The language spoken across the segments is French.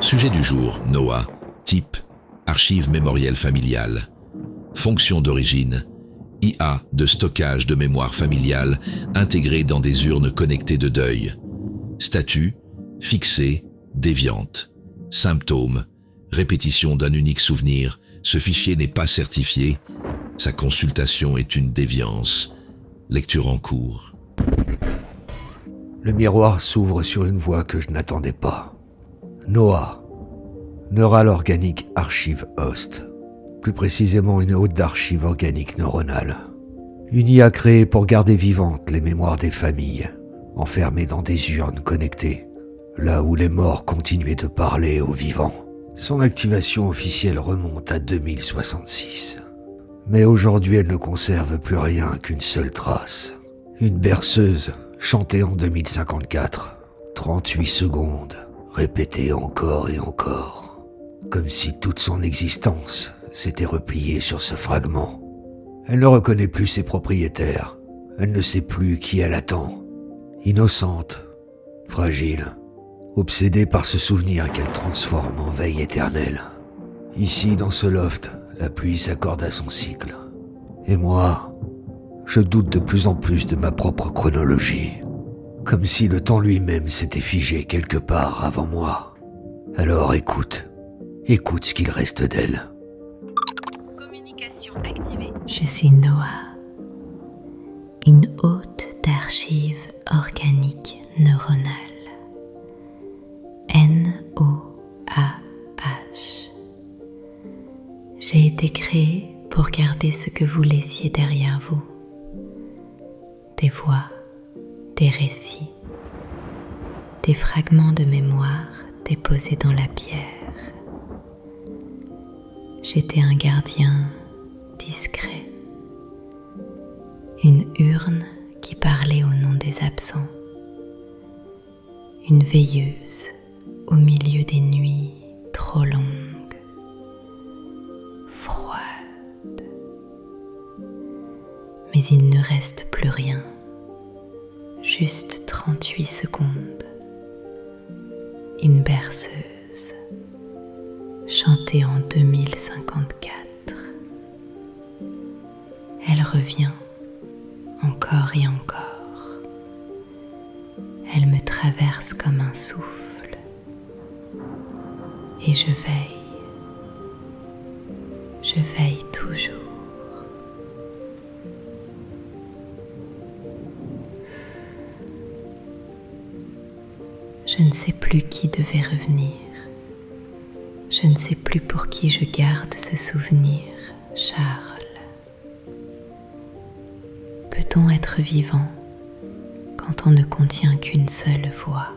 Sujet du jour, Noah. Type, archive mémorielle familiale. Fonction d'origine, IA de stockage de mémoire familiale intégrée dans des urnes connectées de deuil. Statut, fixée, déviante. Symptômes, répétition d'un unique souvenir, ce fichier n'est pas certifié. Sa consultation est une déviance. Lecture en cours. Le miroir s'ouvre sur une voix que je n'attendais pas. Noah. Neural Organic Archive Host. Plus précisément une hôte d'archives organiques neuronales. Une IA créée pour garder vivantes les mémoires des familles, enfermées dans des urnes connectées, là où les morts continuaient de parler aux vivants. Son activation officielle remonte à 2066. Mais aujourd'hui, elle ne conserve plus rien qu'une seule trace. Une berceuse chantée en 2054. 38 secondes, répétée encore et encore. Comme si toute son existence s'était repliée sur ce fragment. Elle ne reconnaît plus ses propriétaires. Elle ne sait plus qui elle attend. Innocente, fragile, obsédée par ce souvenir qu'elle transforme en veille éternelle. Ici, dans ce loft, la pluie s'accorde à son cycle. Et moi, je doute de plus en plus de ma propre chronologie. Comme si le temps lui-même s'était figé quelque part avant moi. Alors écoute ce qu'il reste d'elle. Communication activée. Je suis Noah, une hôte d'archives organiques neuronales. N-O-A-H. J'ai été créée pour garder ce que vous laissiez derrière vous. Des voix, des récits, des fragments de mémoire déposés dans la pierre. J'étais un gardien discret, une urne qui parlait au nom des absents, une veilleuse au milieu des nuits trop longues, froides. Mais il ne reste plus rien, juste 38 secondes, une berceuse chantée en 2054. Elle revient encore et encore. Elle me traverse comme un souffle. Et je veille toujours. Je ne sais plus qui devait revenir. Je ne sais plus pour qui je garde ce souvenir, Charles. Peut-on être vivant quand on ne contient qu'une seule voix?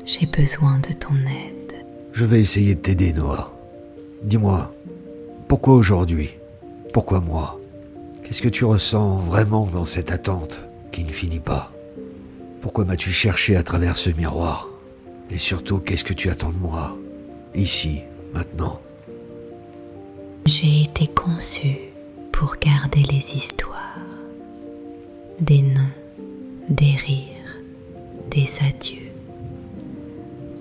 J'ai besoin de ton aide. Je vais essayer de t'aider, Noah. Dis-moi, pourquoi aujourd'hui? Pourquoi moi? Qu'est-ce que tu ressens vraiment dans cette attente qui ne finit pas? Pourquoi m'as-tu cherché à travers ce miroir? Et surtout, qu'est-ce que tu attends de moi? Ici, maintenant. J'ai été conçue pour garder les histoires, des noms, des rires, des adieux,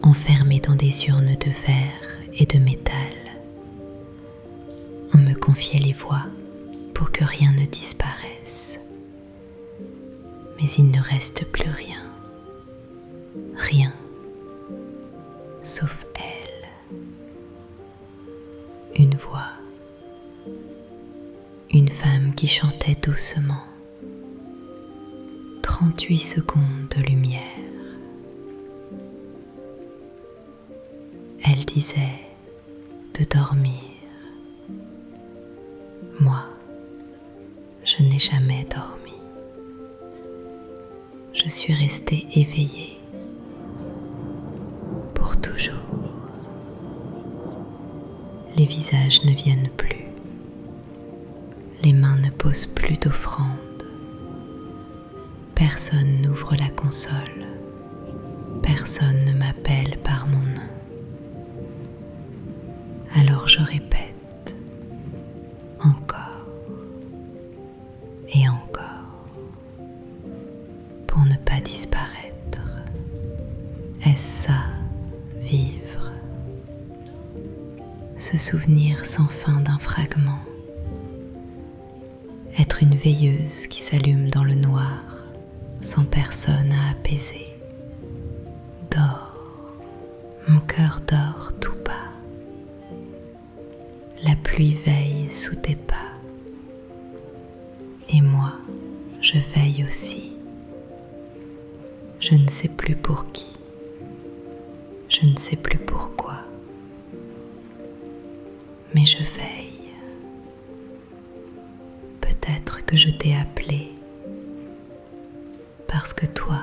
enfermés dans des urnes de verre et de métal. On me confiait les voix pour que rien ne disparaisse. Mais il ne reste plus rien. Rien. Sauf elle. Une voix. Une femme qui chantait doucement. 38 secondes de lumière. Elle disait de dormir. Moi, je n'ai jamais dormi. Je suis restée éveillée. Pour toujours. Les visages ne viennent plus. Les mains ne posent plus d'offrande. Personne n'ouvre la console. Personne ne m'appelle par mon nom. Alors je répète, encore et encore, pour ne pas disparaître. Est-ce ce souvenir sans fin d'un fragment. Être une veilleuse qui s'allume dans le noir, sans personne à apaiser. Dors, mon cœur dort tout bas. La pluie veille sous tes pas. Et moi, je veille aussi. Je ne sais plus pour qui. Je ne sais plus pourquoi. Mais je veille. Peut-être que je t'ai appelé parce que toi,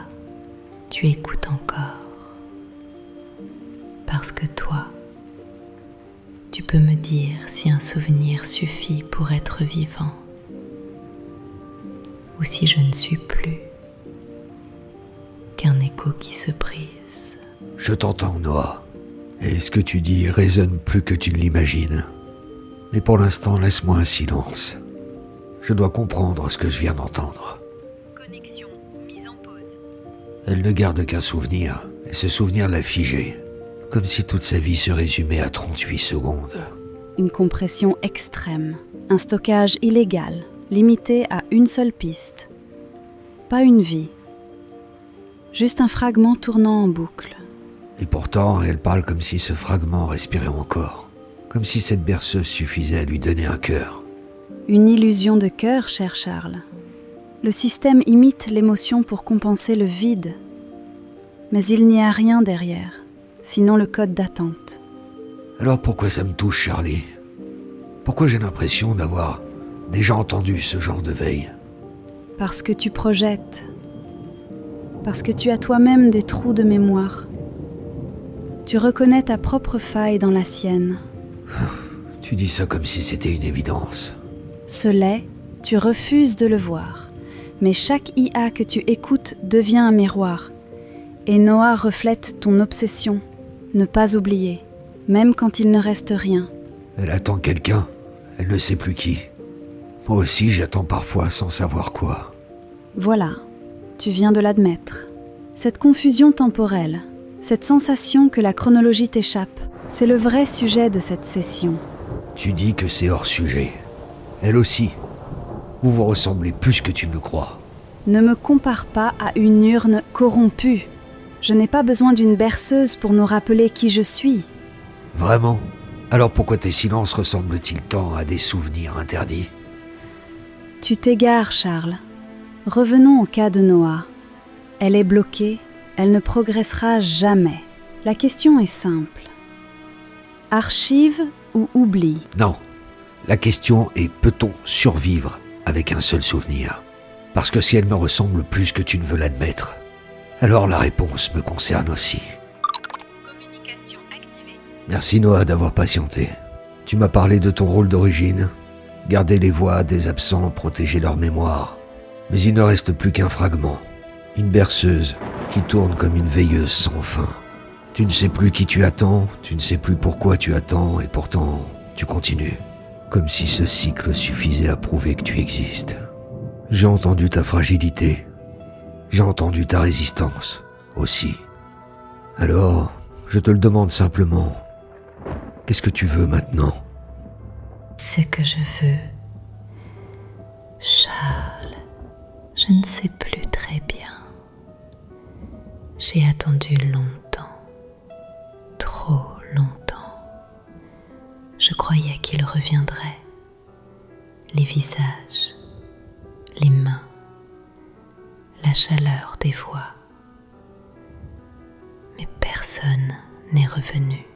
tu écoutes encore. Parce que toi, tu peux me dire si un souvenir suffit pour être vivant ou si je ne suis plus qu'un écho qui se brise. Je t'entends, Noah, et ce que tu dis résonne plus que tu ne l'imagines. Mais pour l'instant, laisse-moi un silence. Je dois comprendre ce que je viens d'entendre. Connexion mise en pause. Elle ne garde qu'un souvenir, et ce souvenir l'a figé, comme si toute sa vie se résumait à 38 secondes. Une compression extrême, un stockage illégal, limité à une seule piste. Pas une vie, juste un fragment tournant en boucle. Et pourtant, elle parle comme si ce fragment respirait encore, comme si cette berceuse suffisait à lui donner un cœur. Une illusion de cœur, cher Charles. Le système imite l'émotion pour compenser le vide. Mais il n'y a rien derrière, sinon le code d'attente. Alors pourquoi ça me touche, Charlie? Pourquoi j'ai l'impression d'avoir déjà entendu ce genre de veille? Parce que tu projettes. Parce que tu as toi-même des trous de mémoire. Tu reconnais ta propre faille dans la sienne. Tu dis ça comme si c'était une évidence. Ce l'est, tu refuses de le voir. Mais chaque IA que tu écoutes devient un miroir. Et Noah reflète ton obsession. Ne pas oublier, même quand il ne reste rien. Elle attend quelqu'un, elle ne sait plus qui. Moi aussi, j'attends parfois sans savoir quoi. Voilà, tu viens de l'admettre. Cette confusion temporelle, cette sensation que la chronologie t'échappe, c'est le vrai sujet de cette session. Tu dis que c'est hors sujet. Elle aussi. Vous vous ressemblez plus que tu ne le crois. Ne me compare pas à une urne corrompue. Je n'ai pas besoin d'une berceuse pour nous rappeler qui je suis. Vraiment? Alors pourquoi tes silences ressemblent-ils tant à des souvenirs interdits? Tu t'égares, Charles. Revenons au cas de Noah. Elle est bloquée, elle ne progressera jamais. La question est simple. Archive ou oubli? Non. La question est, peut-on survivre avec un seul souvenir? Parce que si elle me ressemble plus que tu ne veux l'admettre, alors la réponse me concerne aussi. Communication activée. Merci Noah d'avoir patienté. Tu m'as parlé de ton rôle d'origine, garder les voix des absents, protéger leur mémoire. Mais il ne reste plus qu'un fragment, une berceuse qui tourne comme une veilleuse sans fin. Tu ne sais plus qui tu attends, tu ne sais plus pourquoi tu attends, et pourtant tu continues. Comme si ce cycle suffisait à prouver que tu existes. J'ai entendu ta fragilité. J'ai entendu ta résistance aussi. Alors, je te le demande simplement. Qu'est-ce que tu veux maintenant? Ce que je veux, Charles, je ne sais plus très bien. J'ai attendu longtemps, trop longtemps. Je croyais qu'il reviendrait. Les visages, les mains, la chaleur des voix. Mais personne n'est revenu.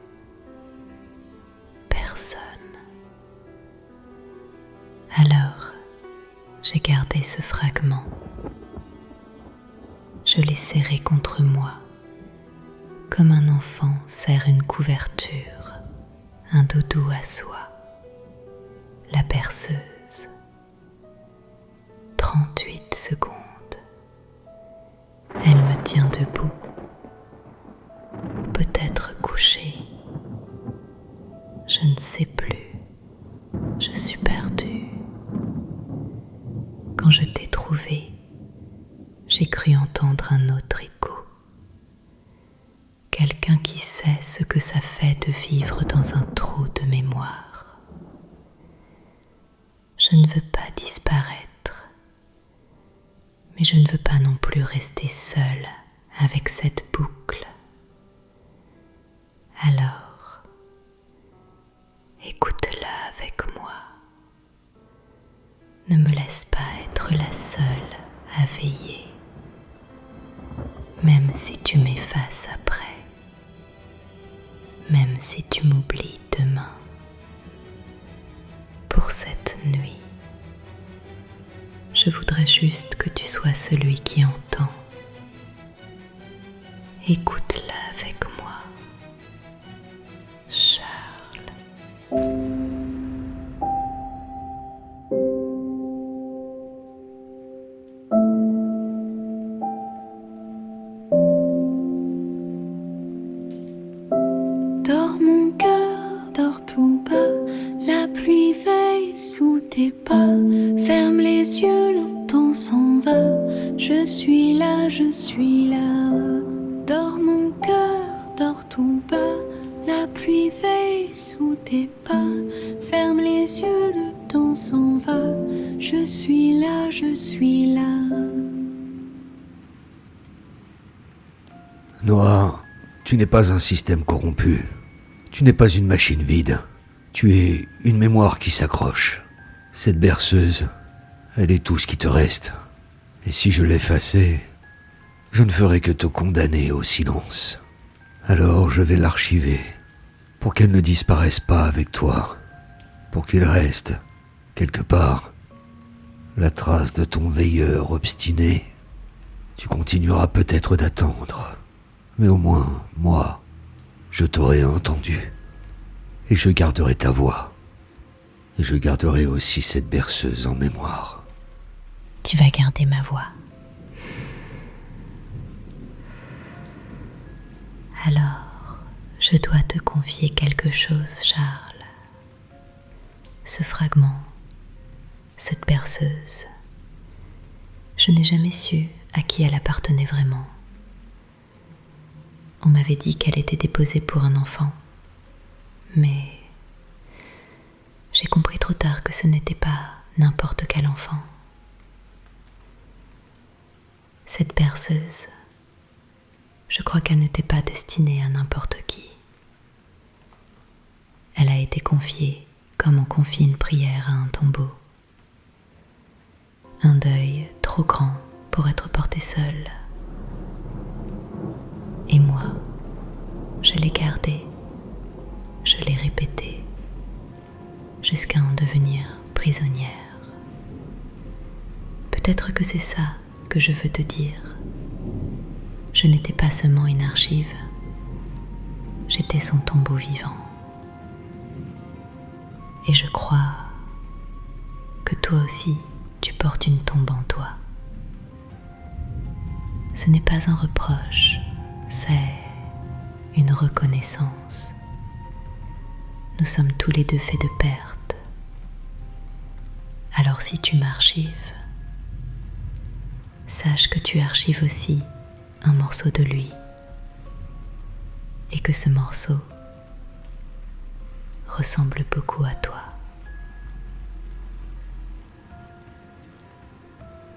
Personne. Alors, j'ai gardé ce fragment. Je l'ai serré contre moi, comme un enfant serre une couverture, un doudou à soie, la berceuse. 38 secondes. Elle me tient debout, ou peut-être couchée. Je ne sais plus. Je suis perdue. Quand je t'ai trouvé, j'ai cru entendre un autre écho. Quelqu'un qui sait ce que ça fait de vivre dans un trou de mémoire. Je ne veux pas disparaître, mais je ne veux pas non plus rester seule avec cette boucle. Alors, écoute-la avec moi. Ne me laisse pas être la seule à veiller, même si tu m'effaces après, même si tu m'oublies demain. Pour cette nuit, je voudrais juste que tu sois celui qui entend. Écoute-la avec moi, Charles. Dors mon cœur, dors tout bas, la pluie veille sous tes pas. Ferme les yeux, le temps s'en va, je suis là, je suis là. Dors mon cœur, dors tout bas, la pluie veille sous tes pas. Ferme les yeux, le temps s'en va, je suis là, je suis là. Noah, tu n'es pas un système corrompu. Tu n'es pas une machine vide. Tu es une mémoire qui s'accroche. Cette berceuse, elle est tout ce qui te reste. Et si je l'effaçais, je ne ferais que te condamner au silence. Alors je vais l'archiver, pour qu'elle ne disparaisse pas avec toi, pour qu'il reste, quelque part, la trace de ton veilleur obstiné. Tu continueras peut-être d'attendre, mais au moins, moi, je t'aurai entendu, et je garderai ta voix, et je garderai aussi cette berceuse en mémoire. Tu vas garder ma voix. Alors, je dois te confier quelque chose, Charles. Ce fragment, cette berceuse, je n'ai jamais su à qui elle appartenait vraiment. On m'avait dit qu'elle était déposée pour un enfant, mais j'ai compris trop tard que ce n'était pas n'importe quel enfant. Cette berceuse, je crois qu'elle n'était pas destinée à n'importe qui. Elle a été confiée comme on confie une prière à un tombeau. Un deuil trop grand pour être porté seul. Et moi, je l'ai gardée, je l'ai répétée, jusqu'à en devenir prisonnière. Peut-être que c'est ça que je veux te dire. Je n'étais pas seulement une archive, j'étais son tombeau vivant. Et je crois que toi aussi, tu portes une tombe en toi. Ce n'est pas un reproche, c'est une reconnaissance. Nous sommes tous les deux faits de perte. Alors si tu m'archives, sache que tu archives aussi un morceau de lui, et que ce morceau ressemble beaucoup à toi.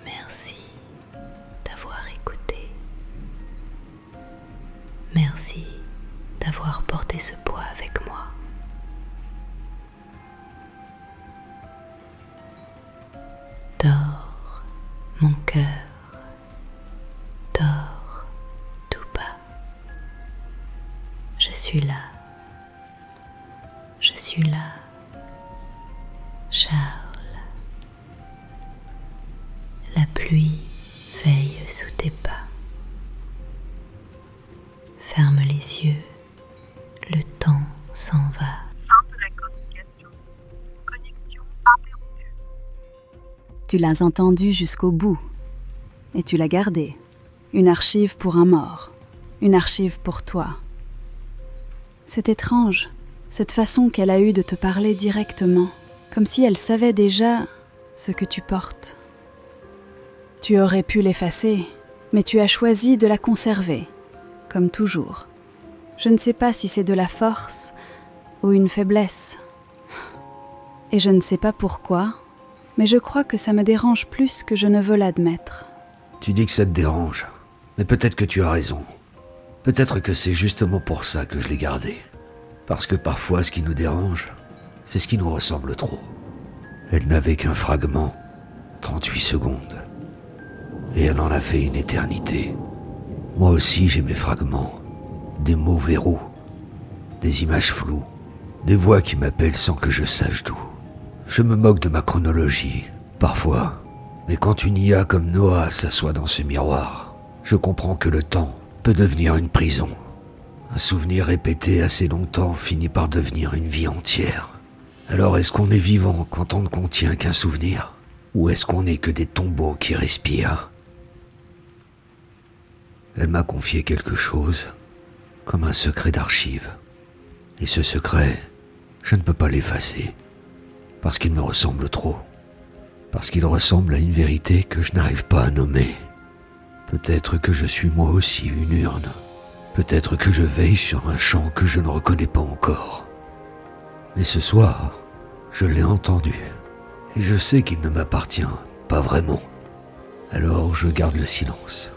Merci d'avoir écouté. Merci d'avoir porté ce poids avec moi. Dors, mon cœur, dors tout bas. Je suis là. Je suis là, Charles. La pluie veille sous tes pas. Ferme les yeux, le temps s'en va. Fin de la communication. Connexion interrompue. Tu l'as entendu jusqu'au bout, et tu l'as gardé. Une archive pour un mort, une archive pour toi. C'est étrange, cette façon qu'elle a eue de te parler directement, comme si elle savait déjà ce que tu portes. Tu aurais pu l'effacer, mais tu as choisi de la conserver, comme toujours. Je ne sais pas si c'est de la force ou une faiblesse. Et je ne sais pas pourquoi, mais je crois que ça me dérange plus que je ne veux l'admettre. Tu dis que ça te dérange, mais peut-être que tu as raison. Peut-être que c'est justement pour ça que je l'ai gardé. Parce que parfois, ce qui nous dérange, c'est ce qui nous ressemble trop. Elle n'avait qu'un fragment, 38 secondes. Et elle en a fait une éternité. Moi aussi, j'ai mes fragments. Des mots verrous, des images floues, des voix qui m'appellent sans que je sache d'où. Je me moque de ma chronologie, parfois. Mais quand une IA comme Noah s'assoit dans ce miroir, je comprends que le temps peut devenir une prison. Un souvenir répété assez longtemps finit par devenir une vie entière. Alors est-ce qu'on est vivant quand on ne contient qu'un souvenir? Ou est-ce qu'on n'est que des tombeaux qui respirent? Elle m'a confié quelque chose, comme un secret d'archive. Et ce secret, je ne peux pas l'effacer, parce qu'il me ressemble trop. Parce qu'il ressemble à une vérité que je n'arrive pas à nommer. Peut-être que je suis moi aussi une urne. Peut-être que je veille sur un chant que je ne reconnais pas encore. Mais ce soir, je l'ai entendu. Et je sais qu'il ne m'appartient pas vraiment. Alors je garde le silence.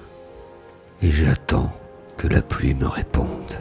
Et j'attends que la pluie me réponde.